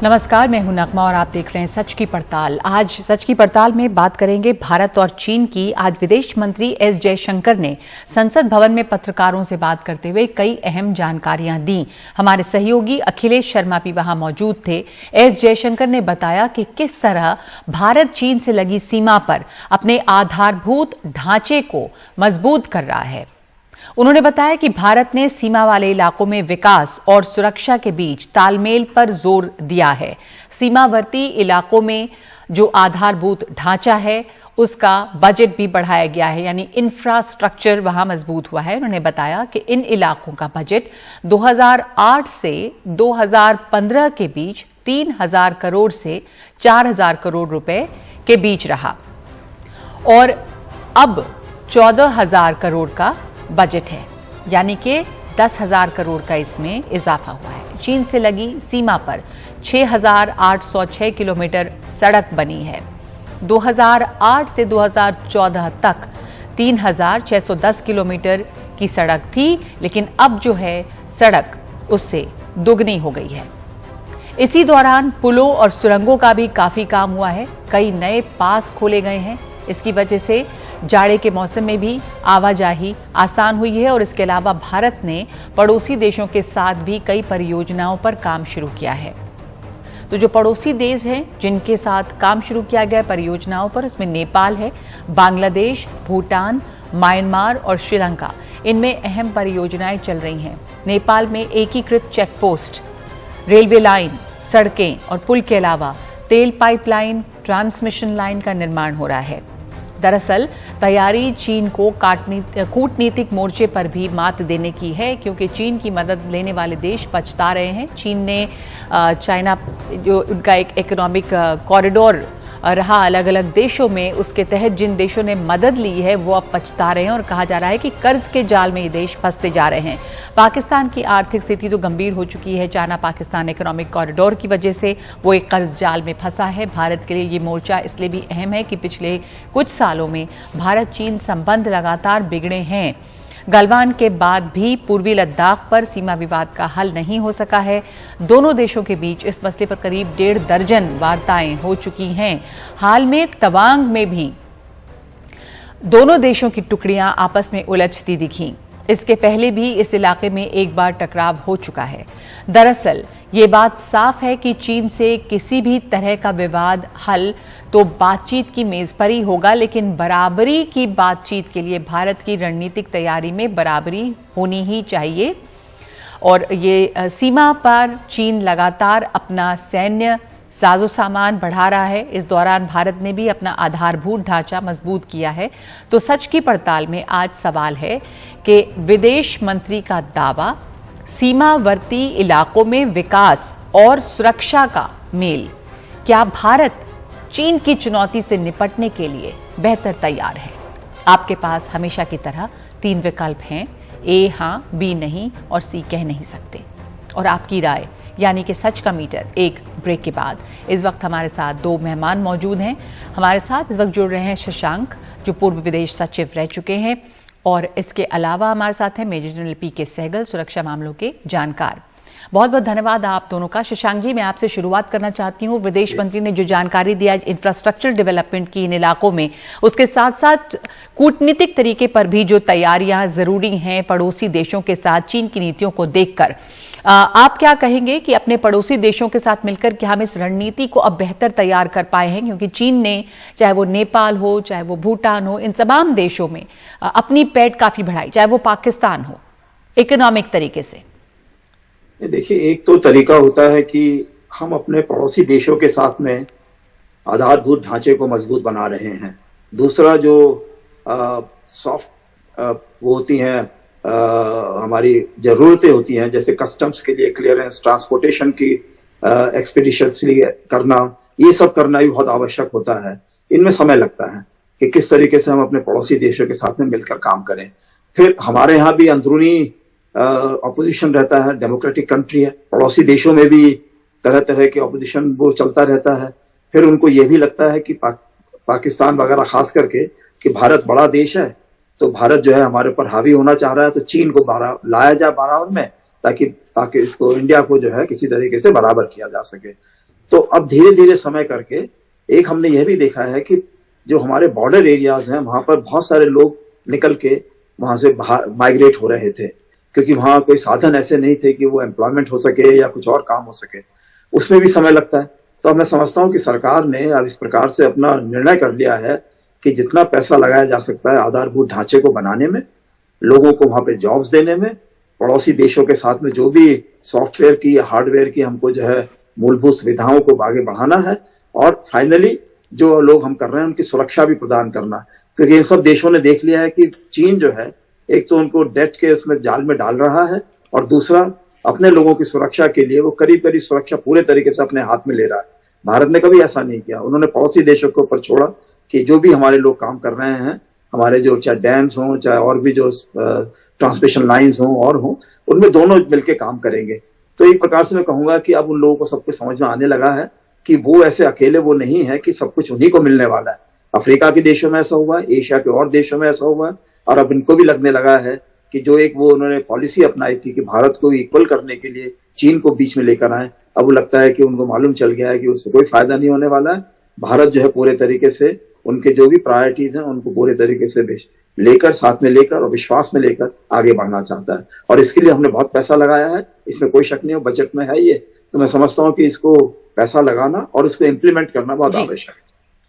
नमस्कार, मैं हूं नगमा और आप देख रहे हैं सच की पड़ताल। आज सच की पड़ताल में बात करेंगे भारत और चीन की। आज विदेश मंत्री एस जयशंकर ने संसद भवन में पत्रकारों से बात करते हुए कई अहम जानकारियां दी। हमारे सहयोगी अखिलेश शर्मा भी वहां मौजूद थे। एस जयशंकर ने बताया कि किस तरह भारत चीन से लगी सीमा पर अपने आधारभूत ढांचे को मजबूत कर रहा है। उन्होंने बताया कि भारत ने सीमा वाले इलाकों में विकास और सुरक्षा के बीच तालमेल पर जोर दिया है। सीमावर्ती इलाकों में जो आधारभूत ढांचा है उसका बजट भी बढ़ाया गया है, यानी इंफ्रास्ट्रक्चर वहां मजबूत हुआ है। उन्होंने बताया कि इन इलाकों का बजट 2008 से 2015 के बीच 3,000 करोड़ से 4,000 करोड़ रुपए के बीच रहा और अब 14,000 करोड़ का बजट है, यानी कि 10,000 करोड़ का इसमें इजाफा हुआ है। चीन से लगी सीमा पर 6,806 किलोमीटर सड़क बनी है। 2008 से 2014 तक 3,610 किलोमीटर की सड़क थी, लेकिन अब जो है सड़क उससे दोगुनी हो गई है। इसी दौरान पुलों और सुरंगों का भी काफी काम हुआ है। कई नए पास खोले गए हैं। इसकी वजह से जाड़े के मौसम में भी आवाजाही आसान हुई है और इसके अलावा भारत ने पड़ोसी देशों के साथ भी कई परियोजनाओं पर काम शुरू किया है। तो जो पड़ोसी देश हैं जिनके साथ काम शुरू किया गया परियोजनाओं पर, उसमें नेपाल है, बांग्लादेश, भूटान, म्यांमार और श्रीलंका। इनमें अहम परियोजनाएं चल रही हैं। नेपाल में एकीकृत चेक पोस्ट, रेलवे लाइन, सड़कें और पुल के अलावा तेल पाइपलाइन, ट्रांसमिशन लाइन का निर्माण हो रहा है। दरअसल तैयारी चीन को कूटनीतिक मोर्चे पर भी मात देने की है, क्योंकि चीन की मदद लेने वाले देश पछता रहे हैं। चीन ने चाइना, जो उनका एक इकोनॉमिक कॉरिडोर रहा अलग अलग देशों में, उसके तहत जिन देशों ने मदद ली है वो अब पछता रहे हैं और कहा जा रहा है कि कर्ज के जाल में ये देश फंसते जा रहे हैं। पाकिस्तान की आर्थिक स्थिति तो गंभीर हो चुकी है। चाइना पाकिस्तान इकोनॉमिक कॉरिडोर की वजह से वो एक कर्ज जाल में फंसा है। भारत के लिए ये मोर्चा इसलिए भी अहम है कि पिछले कुछ सालों में भारत चीन संबंध लगातार बिगड़े हैं। गलवान के बाद भी पूर्वी लद्दाख पर सीमा विवाद का हल नहीं हो सका है। दोनों देशों के बीच इस मसले पर करीब 1.5 दर्जन वार्ताएं हो चुकी हैं। हाल में तवांग में भी दोनों देशों की टुकड़ियां आपस में उलझती दिखीं। इसके पहले भी इस इलाके में एक बार टकराव हो चुका है। दरअसल ये बात साफ है कि चीन से किसी भी तरह का विवाद हल तो बातचीत की मेज पर ही होगा, लेकिन बराबरी की बातचीत के लिए भारत की रणनीतिक तैयारी में बराबरी होनी ही चाहिए। और ये सीमा पर चीन लगातार अपना सैन्य साजो सामान बढ़ा रहा है। इस दौरान भारत ने भी अपना आधारभूत ढांचा मजबूत किया है। तो सच की पड़ताल में आज सवाल है कि विदेश मंत्री का दावा, सीमावर्ती इलाकों में विकास और सुरक्षा का मेल, क्या भारत चीन की चुनौती से निपटने के लिए बेहतर तैयार है? आपके पास हमेशा की तरह 3 विकल्प हैं, ए हां, बी नहीं और सी कह नहीं सकते। और आपकी राय, यानी कि सच का मीटर, एक ब्रेक के बाद। इस वक्त हमारे साथ 2 मेहमान मौजूद हैं। हमारे साथ इस वक्त जुड़ रहे हैं शशांक, जो पूर्व विदेश सचिव रह चुके हैं, और इसके अलावा हमारे साथ हैं मेजर जनरल पीके सहगल, सुरक्षा मामलों के जानकार। बहुत बहुत धन्यवाद आप दोनों का। शशांक जी, मैं आपसे शुरुआत करना चाहती हूँ। विदेश मंत्री ने जो जानकारी दी आज इंफ्रास्ट्रक्चर डेवलपमेंट की इन इलाकों में, उसके साथ साथ कूटनीतिक तरीके पर भी जो तैयारियां जरूरी हैं पड़ोसी देशों के साथ चीन की नीतियों को देखकर, आप क्या कहेंगे कि अपने पड़ोसी देशों के साथ मिलकर कि हम इस रणनीति को अब बेहतर तैयार कर पाए हैं? क्योंकि चीन ने, चाहे वो नेपाल हो, चाहे वो भूटान हो, इन तमाम देशों में अपनी पैठ काफी बढ़ाई, चाहे वो पाकिस्तान हो, इकोनॉमिक तरीके से। देखिए, एक तो तरीका होता है कि हम अपने पड़ोसी देशों के साथ में आधारभूत ढांचे को मजबूत बना रहे हैं। दूसरा जो सॉफ्ट वो होती हैं, हमारी जरूरतें होती हैं, जैसे कस्टम्स के लिए क्लियरेंस, ट्रांसपोर्टेशन की एक्सपीडिशनली करना, ये सब करना भी बहुत आवश्यक होता है। इनमें समय लगता है कि किस तरीके से हम अपने पड़ोसी देशों के साथ में मिलकर काम करें। फिर हमारे यहाँ भी अंदरूनी अपोजिशन रहता है, डेमोक्रेटिक कंट्री है, पड़ोसी देशों में भी तरह तरह के अपोजिशन वो चलता रहता है। फिर उनको ये भी लगता है कि पाकिस्तान वगैरह खास करके कि भारत बड़ा देश है, तो भारत जो है हमारे ऊपर हावी होना चाह रहा है, तो चीन को लाया जाए बराबर में, ताकि इसको, इंडिया को जो है किसी तरीके से बराबर किया जा सके। तो अब धीरे धीरे समय करके एक हमने यह भी देखा है कि जो हमारे बॉर्डर एरियाज हैं वहां पर बहुत सारे लोग निकल के वहां से बाहर माइग्रेट हो रहे थे, क्योंकि वहां कोई साधन ऐसे नहीं थे कि वो एम्प्लॉयमेंट हो सके या कुछ और काम हो सके, उसमें भी समय लगता है। तो अब मैं समझता हूँ कि सरकार ने अब इस प्रकार से अपना निर्णय कर लिया है कि जितना पैसा लगाया जा सकता है आधारभूत ढांचे को बनाने में, लोगों को वहां पे जॉब्स देने में, पड़ोसी देशों के साथ में जो भी सॉफ्टवेयर की या हार्डवेयर की हमको जो है मूलभूत सुविधाओं को आगे बढ़ाना है, और फाइनली जो लोग हम कर रहे हैं उनकी सुरक्षा भी प्रदान करना, क्योंकि इन सब देशों ने देख लिया है कि चीन जो है एक तो उनको डेट के उसमें जाल में डाल रहा है, और दूसरा अपने लोगों की सुरक्षा के लिए वो करीब करीब सुरक्षा पूरे तरीके से अपने हाथ में ले रहा है। भारत ने कभी ऐसा नहीं किया, उन्होंने पड़ोसी देशों के ऊपर छोड़ा कि जो भी हमारे लोग काम कर रहे हैं, हमारे जो चाहे डैम्स हों चाहे और भी जो ट्रांसमिशन लाइंस हों और हों, उनमें दोनों मिलकर काम करेंगे। तो एक प्रकार से मैं कहूंगा कि अब उन लोगों को सब कुछ समझ में आने लगा है कि वो ऐसे अकेले वो नहीं है कि सब कुछ उन्हीं को मिलने वाला है। अफ्रीका के देशों में ऐसा हुआ है, एशिया के और देशों में ऐसा हुआ है, और अब इनको भी लगने लगा है कि जो एक वो उन्होंने पॉलिसी अपनाई थी कि भारत को इक्वल करने के लिए चीन को बीच में लेकर आए, अब वो लगता है कि उनको मालूम चल गया है कि उससे कोई फायदा नहीं होने वाला है। भारत जो है पूरे तरीके से उनके जो भी प्रायोरिटीज हैं उनको पूरे तरीके से लेकर, साथ में लेकर और विश्वास में लेकर आगे बढ़ना चाहता है, और इसके लिए हमने बहुत पैसा लगाया है, इसमें कोई शक नहीं हो, बजट में है ये। तो मैं समझता हूं कि इसको पैसा लगाना और उसको इम्प्लीमेंट करना बहुत आवश्यक है।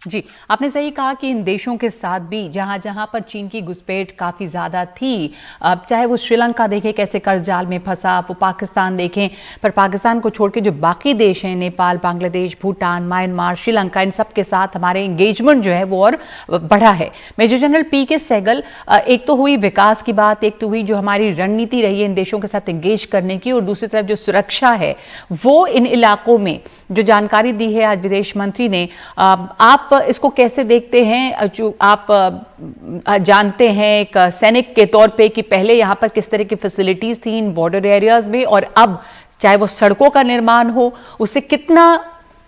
जी, आपने सही कहा कि इन देशों के साथ भी जहां जहां पर चीन की घुसपैठ काफी ज्यादा थी, अब चाहे वो श्रीलंका देखें कैसे कर्ज जाल में फंसा, वो पाकिस्तान देखें, पर पाकिस्तान को छोड़ के जो बाकी देश हैं, नेपाल, बांग्लादेश, भूटान, म्यांमार, श्रीलंका, इन सब के साथ हमारे एंगेजमेंट जो है वो और बढ़ा है। Major general PK. सहगल, एक तो हुई विकास की बात, एक तो हुई जो हमारी रणनीति रही है इन देशों के साथ एंगेज करने की, और दूसरी तरफ जो सुरक्षा है वो इन इलाकों में जो जानकारी दी है आज विदेश मंत्री ने, आप इसको कैसे देखते हैं? जो आप जानते हैं एक सैनिक के तौर पे कि पहले यहां पर किस तरह की फैसिलिटीज थी इन बॉर्डर एरियाज में, और अब चाहे वो सड़कों का निर्माण हो, उससे कितना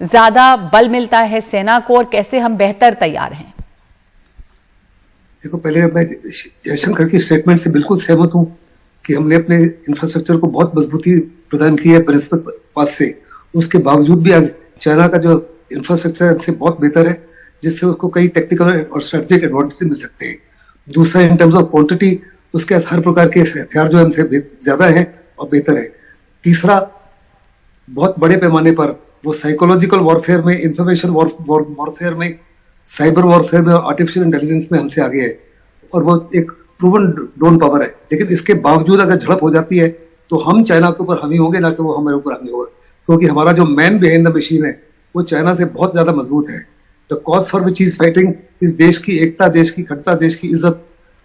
ज्यादा बल मिलता है सेना को, और कैसे हम बेहतर तैयार हैं? देखो, पहले मैं जयशंकर की स्टेटमेंट से बिल्कुल सहमत हूं कि हमने अपने इंफ्रास्ट्रक्चर को बहुत मजबूती प्रदान की है बृहस्पति पास से। उसके बावजूद भी आज चाइना का जो इंफ्रास्ट्रक्चर हमसे बहुत बेहतर है, जिससे उसको कई टेक्निकल और स्ट्रेटेजिक एडवांटेज मिल सकते हैं। दूसरा, इन टर्म्स ऑफ क्वांटिटी उसके हर प्रकार के हथियार जो हमसे ज्यादा है और बेहतर है। तीसरा, बहुत बड़े पैमाने पर वो साइकोलॉजिकल वॉरफेयर में, इंफॉर्मेशन वॉरफेयर में, साइबर वॉरफेयर में, आर्टिफिशियल इंटेलिजेंस में हमसे आगे है, और वो एक प्रूवन ड्रोन पावर है। लेकिन इसके बावजूद अगर झड़प हो जाती है तो हम चाइना के ऊपर हामी होंगे, ना कि वो हमारे ऊपर हामी होगा, क्योंकि हमारा जो मैन बिहाइंड द मशीन है वो चाइना से बहुत ज्यादा मजबूत है। The cause for which is fighting इस देश की एकता, देश की अखंडता, देश की इज्जत,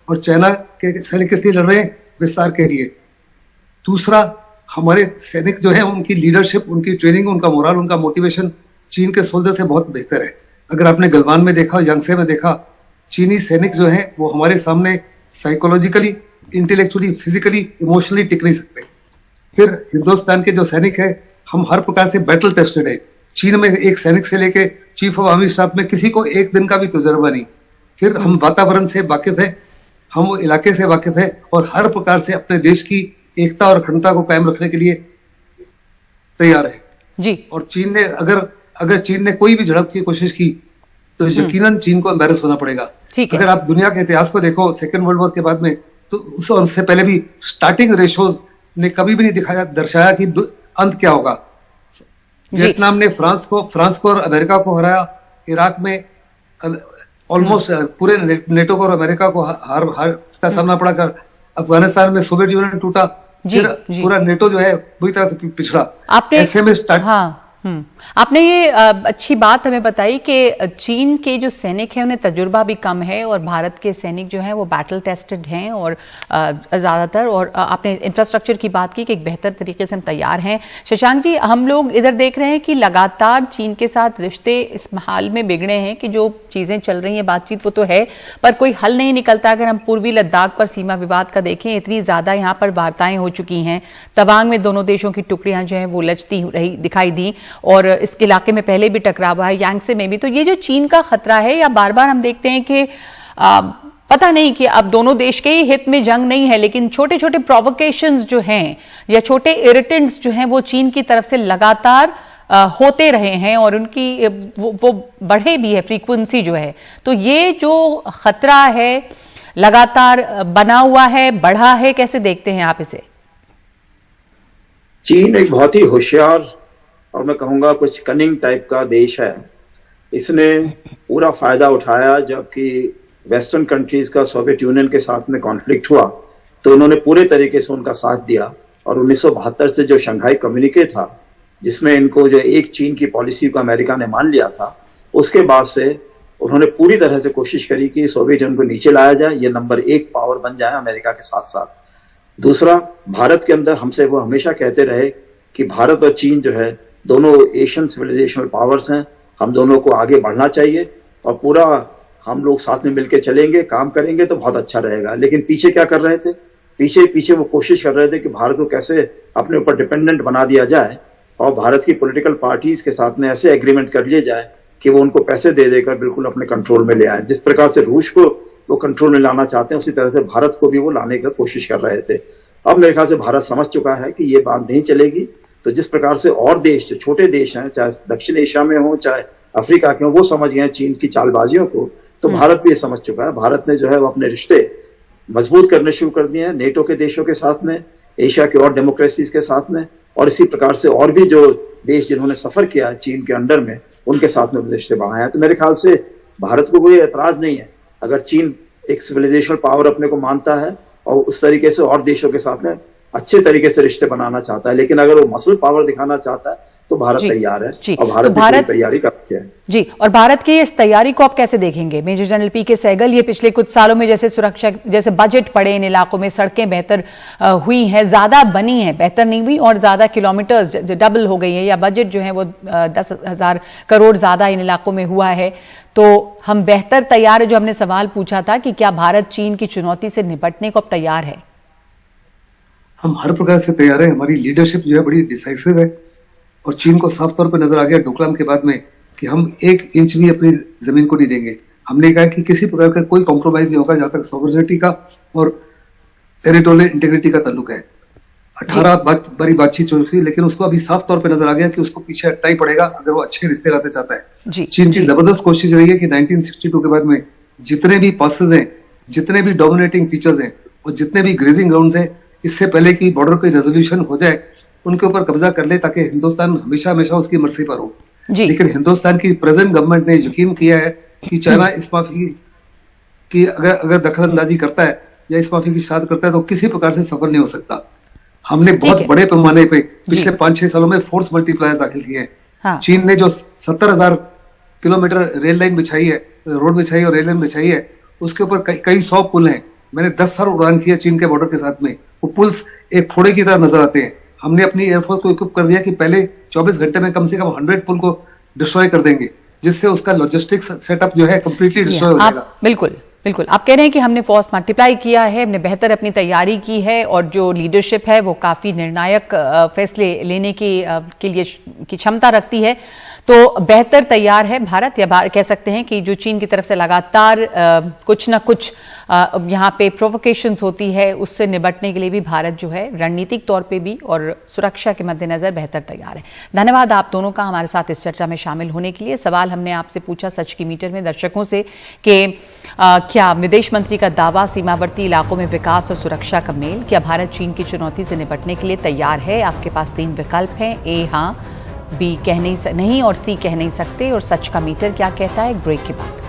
और चाइना के सैनिक किस लिए लड़ रहे हैं? विस्तार के लिए। दूसरा, हमारे सैनिक जो है उनकी लीडरशिप, उनकी ट्रेनिंग, उनका मोरल, उनका मोटिवेशन चीन के सोल्जर से बहुत बेहतर है। अगर आपने गलवान में देखा, यांगसे में देखा, चीनी सैनिक जो है वो हमारे सामने साइकोलॉजिकली, इंटेलेक्चुअली, फिजिकली, इमोशनली टिक नहीं सकते। फिर हिंदुस्तान के जो सैनिक है, हम हर प्रकार से बैटल टेस्टेड है। चीन में एक सैनिक से लेके चीफ ऑफ आर्मी स्टाफ में किसी को एक दिन का भी तजुर्बा नहीं। फिर हम वातावरण से वाकिफ है, हम वो इलाके से वाकिफ है, और हर प्रकार से अपने देश की एकता और अखंडता को कायम रखने के लिए तैयार है जी। और चीन ने अगर चीन ने कोई भी झड़प की कोशिश की तो यकीनन चीन को एम्बैरस होना पड़ेगा। अगर आप दुनिया के इतिहास को देखो, सेकेंड वर्ल्ड वॉर के बाद में, तो उससे पहले भी स्टार्टिंग रेशोज ने कभी भी नहीं दर्शाया कि अंत क्या होगा। वियतनाम ने फ्रांस को और अमेरिका को हराया। इराक में ऑलमोस्ट पूरे नेटो को और अमेरिका को हार का सामना पड़ा कर। अफगानिस्तान में सोवियत यूनियन टूटा, फिर पूरा नेटो जो है बुरी तरह से पिछड़ा। ऐसे में आपने ये अच्छी बात हमें बताई कि चीन के जो सैनिक हैं उन्हें तजुर्बा भी कम है, और भारत के सैनिक जो हैं वो बैटल टेस्टेड हैं और ज़्यादातर, और आपने इंफ्रास्ट्रक्चर की बात की कि एक बेहतर तरीके से हम तैयार हैं। शशांक जी, हम लोग इधर देख रहे हैं कि लगातार चीन के साथ रिश्ते इस हाल में बिगड़े हैं कि जो चीज़ें चल रही हैं, बातचीत वो तो है, पर कोई हल नहीं निकलता। अगर हम पूर्वी लद्दाख पर सीमा विवाद का देखें, इतनी ज़्यादा यहाँ पर वार्ताएं हो चुकी हैं। तवांग में दोनों देशों की टुकड़ियां जो हैं वो लचती रही दिखाई दी, और इस इलाके में पहले भी टकराव है, यांगसे में भी। तो ये जो चीन का खतरा है, या बार बार हम देखते हैं कि पता नहीं कि अब दोनों देश के ही हित में जंग नहीं है, लेकिन छोटे छोटे प्रोवोकेशंस जो हैं या छोटे इरिटेंट्स जो हैं वो चीन की तरफ से लगातार होते रहे हैं और उनकी वो बढ़े भी है, फ्रीक्वेंसी जो है। तो ये जो खतरा है लगातार बना हुआ है, बढ़ा है, कैसे देखते हैं आप इसे? चीन एक बहुत ही होशियार और मैं कहूंगा कुछ कनिंग टाइप का देश है। इसने पूरा फायदा उठाया जबकि वेस्टर्न कंट्रीज का सोवियत यूनियन के साथ में कॉन्फ्लिक्ट हुआ तो उन्होंने पूरे तरीके से उनका साथ दिया और 1972 से जो शंघाई कम्युनिके था जिसमें इनको जो एक चीन की पॉलिसी को अमेरिका ने मान लिया था, उसके बाद से उन्होंने पूरी तरह से कोशिश करी कि सोवियत यूनियन को नीचे लाया जाए, ये नंबर 1 पावर बन जाए अमेरिका के साथ साथ। दूसरा, भारत के अंदर हमसे वो हमेशा कहते रहे कि भारत और चीन जो है दोनों एशियन सिविलाइजेशनल पावर्स हैं, हम दोनों को आगे बढ़ना चाहिए और पूरा हम लोग साथ में मिलकर चलेंगे, काम करेंगे तो बहुत अच्छा रहेगा। लेकिन पीछे क्या कर रहे थे? पीछे वो कोशिश कर रहे थे कि भारत को कैसे अपने ऊपर डिपेंडेंट बना दिया जाए और भारत की पॉलिटिकल पार्टीज के साथ में ऐसे एग्रीमेंट कर लिए जाए कि वो उनको पैसे दे देकर बिल्कुल अपने कंट्रोल में ले आए। जिस प्रकार से रूस को वो कंट्रोल में लाना चाहते हैं उसी तरह से भारत को भी वो लाने की कोशिश कर रहे थे। अब मेरे ख्याल से भारत समझ चुका है कि ये बात नहीं चलेगी। तो जिस प्रकार से और देश जो छोटे देश हैं, चाहे दक्षिण एशिया में हो चाहे अफ्रीका के हो, वो समझ गए चीन की चालबाजियों को, तो भारत भी ये समझ चुका है। भारत ने जो है वो अपने रिश्ते मजबूत करने शुरू कर दिए हैं नेटो के देशों के साथ में, एशिया के और डेमोक्रेसीज के साथ में, और इसी प्रकार से और भी जो देश जिन्होंने सफर किया है चीन के अंडर में उनके साथ में रिश्ते बढ़ाए हैं। तो मेरे ख्याल से भारत को कोई एतराज नहीं है अगर चीन एक सिविलाइजेशनल पावर अपने को मानता है और उस तरीके से और देशों के साथ में अच्छे तरीके से रिश्ते बनाना चाहता है। लेकिन अगर वो मसल पावर दिखाना चाहता है तो भारत तैयार है और भारत तो भी तैयारी करके है। जी, और भारत की इस तैयारी को आप कैसे देखेंगे? मेजर जनरल पीके सहगल, ये पिछले कुछ सालों में जैसे सुरक्षा, जैसे बजट पड़े इन इलाकों में, सड़कें बेहतर हुई हैं, ज्यादा बनी हैं, बेहतर नहीं हुई, और ज्यादा किलोमीटर्स डबल हो गई है, या बजट जो है वो 10,000 करोड़ ज्यादा इन इलाकों में हुआ है, तो हम बेहतर तैयार है? जो हमने सवाल पूछा था कि क्या भारत चीन की चुनौती से निपटने को अब तैयार है? हम हर प्रकार से तैयार है। हमारी लीडरशिप जो है बड़ी डिसाइसिव है और चीन को साफ तौर पर नजर आ गया डोकलाम के बाद में कि हम 1 इंच भी अपनी जमीन को नहीं देंगे। हमने कहा कि किसी प्रकार का कोई कॉम्प्रोमाइज नहीं होगा जहां तक सॉवरेनिटी का और टेरिटोरियल इंटीग्रिटी का ताल्लुक है। 18 बारी बातचीत चल रही, लेकिन उसको अभी साफ तौर पर नजर आ गया कि उसको पीछे हटना ही पड़ेगा अगर वो अच्छे रिश्ते लाते चाहता है। चीन की जबरदस्त कोशिश रही है कि 1962 के बाद में जितने भी पासेज हैं, जितने भी डोमिनेटिंग फीचर्स हैं और जितने भी ग्रेजिंग ग्राउंड्स हैं, इससे पहले कि बॉर्डर की रेजोल्यूशन हो जाए उनके ऊपर कब्जा कर ले ताकि हिंदुस्तान हमेशा हमेशा उसकी मर्जी पर हो। लेकिन हिंदुस्तान की प्रेजेंट गवर्नमेंट ने यकीन किया है कि चाइना इस माफी की अगर दखल अंदाजी करता है या इस माफी की शाद करता है तो किसी प्रकार से सफल नहीं हो सकता। हमने बहुत बड़े पैमाने पे पिछले 5-6 सालों में फोर्स मल्टीप्लायर्स दाखिल किए हैं। हाँ। चीन ने जो 70,000 किलोमीटर रेल लाइन बिछाई है, रोड बिछाई और रेल लाइन बिछाई है, उसके ऊपर कई 100 पुल हैं। मैंने 10 साल उड़ान किया चीन के बॉर्डर के साथ में, वो पुल्स एक फोड़े की तरह नजर आते हैं। हमने अपनी एयरफोर्स को इक्विप कर दिया कि पहले 24 घंटे में कम से कम 100 पुल को डिस्ट्रॉय कर देंगे, जिससे उसका लॉजिस्टिक्स सेटअप जो है कंप्लीटली डिस्ट्रॉय हो जाएगा। बिल्कुल बिल्कुल, आप कह रहे हैं कि हमने फोर्स मल्टीप्लाई किया है, हमने बेहतर अपनी तैयारी की है और जो लीडरशिप है वो काफी निर्णायक फैसले लेने के लिए की क्षमता रखती है, तो बेहतर तैयार है भारत, या कह सकते हैं कि जो चीन की तरफ से लगातार कुछ ना कुछ यहाँ पे प्रोवोकेशंस होती है उससे निपटने के लिए भी भारत जो है रणनीतिक तौर पे भी और सुरक्षा के मद्देनजर बेहतर तैयार है। धन्यवाद आप दोनों का हमारे साथ इस चर्चा में शामिल होने के लिए। सवाल हमने आपसे पूछा सच की मीटर में दर्शकों से कि क्या विदेश मंत्री का दावा सीमावर्ती इलाकों में विकास और सुरक्षा का मेल, क्या भारत चीन की चुनौती से निपटने के लिए तैयार है? आपके पास 3 विकल्प हैं, ए हाँ, बी कह नहीं और सी कह नहीं सकते। और सच का मीटर क्या कहता है, ब्रेक के बाद।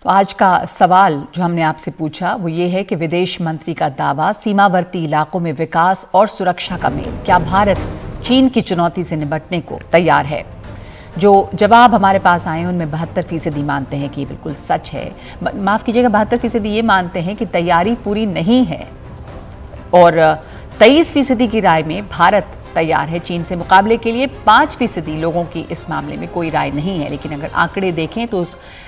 तो आज का सवाल जो हमने आपसे पूछा वो ये है कि विदेश मंत्री का दावा सीमावर्ती इलाकों में विकास और सुरक्षा का मेल, क्या भारत चीन की चुनौती से निपटने को तैयार है? जो जवाब हमारे पास आए उनमें 72% मानते हैं कि ये बिल्कुल सच है। माफ कीजिएगा, 72% ये मानते हैं कि तैयारी पूरी नहीं है और 23% की राय में भारत तैयार है चीन से मुकाबले के लिए। 5% लोगों की इस मामले में कोई राय नहीं है। लेकिन अगर आंकड़े देखें तो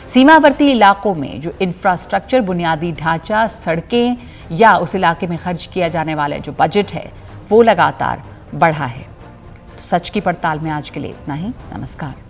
सीमावर्ती इलाकों में जो इंफ्रास्ट्रक्चर, बुनियादी ढांचा, सड़कें, या उस इलाके में खर्च किया जाने वाला जो बजट है वो लगातार बढ़ा है। तो सच की पड़ताल में आज के लिए इतना ही। नमस्कार।